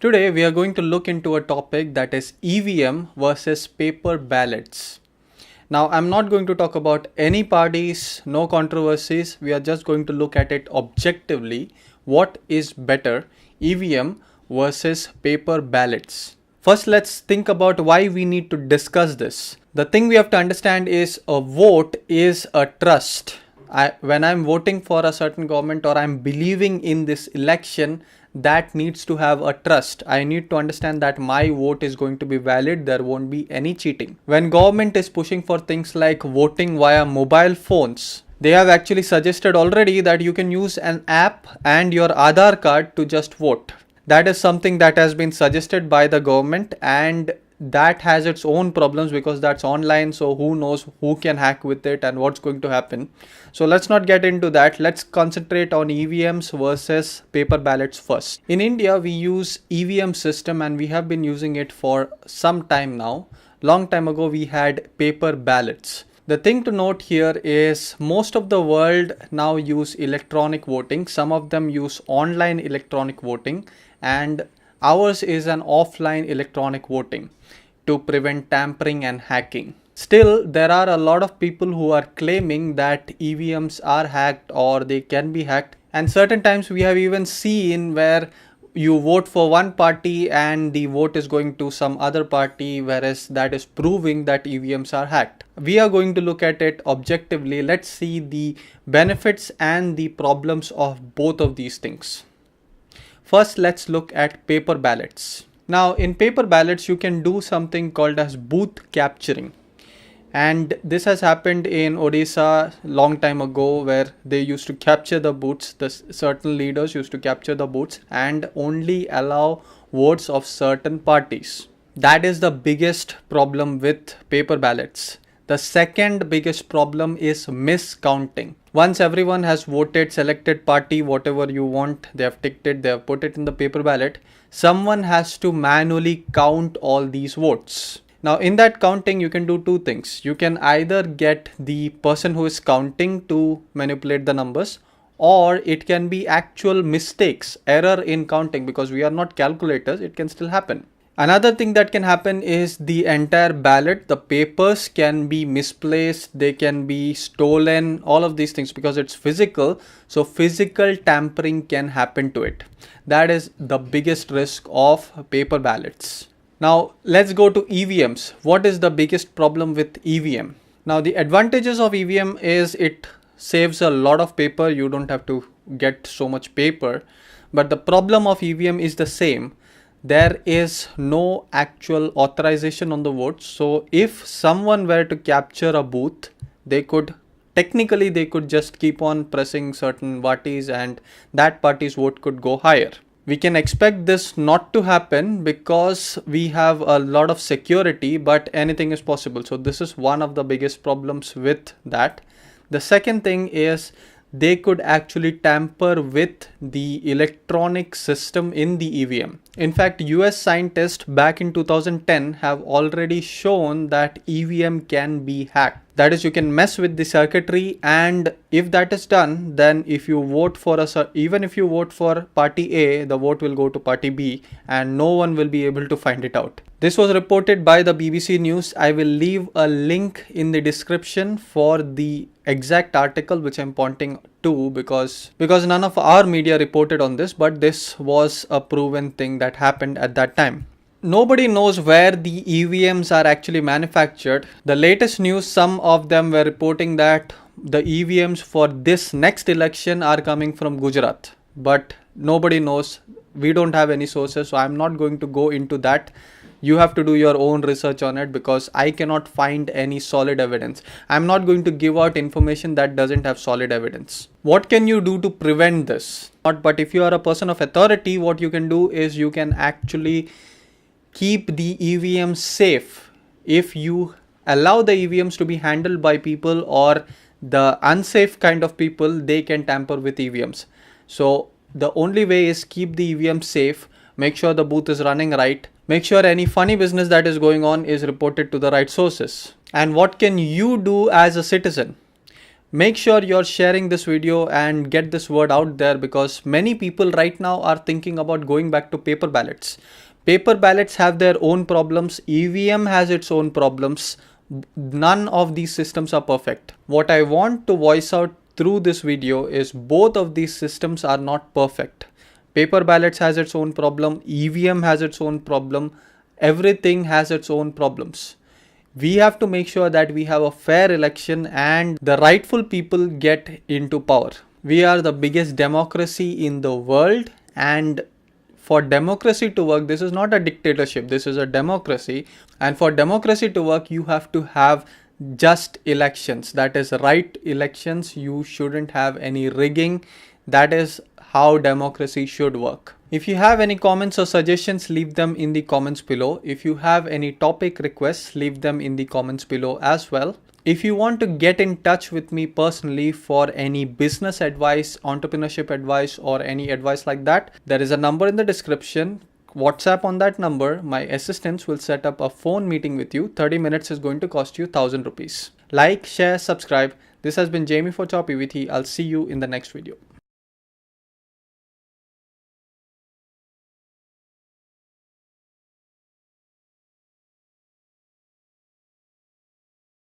Today we are going to look into a topic that is EVM versus paper ballots. Now I'm not going to talk about any parties, no controversies. We are just going to look at it objectively. What is better, EVM versus paper ballots? First, let's think about why we need to discuss this. The thing we have to understand is a vote is a trust. When I'm voting for a certain government or I'm believing in this election, that needs to have a trust. I need to understand that my vote is going to be valid. There won't be any cheating. When government is pushing for things like voting via mobile phones, they have actually suggested already that you can use an app and your Aadhaar card to just vote. That is something that has been suggested by the government, and that has its own problems because that's online, so who knows who can hack with it and what's going to happen. So let's not get into that. Let's concentrate on EVMs versus paper ballots first. In India, we use EVM system and we have been using it for some time now. Long time ago, we had paper ballots. The thing to note here is most of the world now use electronic voting. Some of them use online electronic voting, and ours is an offline electronic voting to prevent tampering and hacking. Still, there are a lot of people who are claiming that EVMs are hacked or they can be hacked. And certain times we have even seen where you vote for one party and the vote is going to some other party, whereas that is proving that EVMs are hacked. We are going to look at it objectively. Let's see the benefits and the problems of both of these things. First, let's look at paper ballots. Now, in paper ballots, you can do something called as booth capturing. And this has happened in Odisha long time ago, where they used to capture the booths. The certain leaders used to capture the booths and only allow votes of certain parties. That is the biggest problem with paper ballots. The second biggest problem is miscounting. Once everyone has voted, selected party, whatever you want, they have ticked it, they have put it in the paper ballot, someone has to manually count all these votes. Now in that counting, you can do two things. You can either get the person who is counting to manipulate the numbers, or it can be actual mistakes, error in counting, because we are not calculators, it can still happen. Another thing that can happen is the entire ballot, the papers can be misplaced, they can be stolen, all of these things, because it's physical. So physical tampering can happen to it. That is the biggest risk of paper ballots. Now let's go to EVMs. What is the biggest problem with EVM? Now the advantages of EVM is it saves a lot of paper. You don't have to get so much paper. But the problem of EVM is the same. There is no actual authorization on the vote. So if someone were to capture a booth, they could just keep on pressing certain parties and that party's vote could go higher. We can expect this not to happen because we have a lot of security, but anything is possible. So this is one of the biggest problems with that. The second thing is they could actually tamper with the electronic system in the EVM. In fact, US scientists back in 2010 have already shown that EVM can be hacked. That is, you can mess with the circuitry, and if that is done, then if you vote for even if you vote for party A, the vote will go to party B and no one will be able to find it out. This was reported by the BBC News. I will leave a link in the description for the exact article which I'm pointing to, because none of our media reported on this, but this was a proven thing that happened at that time. Nobody knows where the EVMs are actually manufactured. The latest news, some of them were reporting that the EVMs for this next election are coming from Gujarat, but nobody knows. We don't have any sources, so I'm not going to go into that. You have to do your own research on it because I cannot find any solid evidence. I'm not going to give out information that doesn't have solid evidence. What can you do to prevent this? But if you are a person of authority, what you can do is you can actually keep the EVMs safe. If you allow the EVMs to be handled by people or the unsafe kind of people, they can tamper with EVMs. So the only way is keep the EVM safe, make sure the booth is running right, make sure any funny business that is going on is reported to the right sources. And what can you do as a citizen? Make sure you're sharing this video and get this word out there, because many people right now are thinking about going back to paper ballots. Paper ballots have their own problems. EVM has its own problems. None of these systems are perfect. What I want to voice out through this video is both of these systems are not perfect. Paper ballots has its own problem. EVM has its own problem. Everything has its own problems. We have to make sure that we have a fair election and the rightful people get into power. We are the biggest democracy in the world, and for democracy to work, this is not a dictatorship, this is a democracy. And for democracy to work, you have to have just elections, that is right elections. You shouldn't have any rigging. That is how democracy should work. If you have any comments or suggestions, leave them in the comments below. If you have any topic requests, leave them in the comments below as well. If you want to get in touch with me personally for any business advice, entrepreneurship advice, or any advice like that, there is a number in the description. WhatsApp on that number. My assistants will set up a phone meeting with you. 30 minutes is going to cost you 1000 rupees. Like, share, subscribe. This has been Jamie for TopEvt. I'll see you in the next video.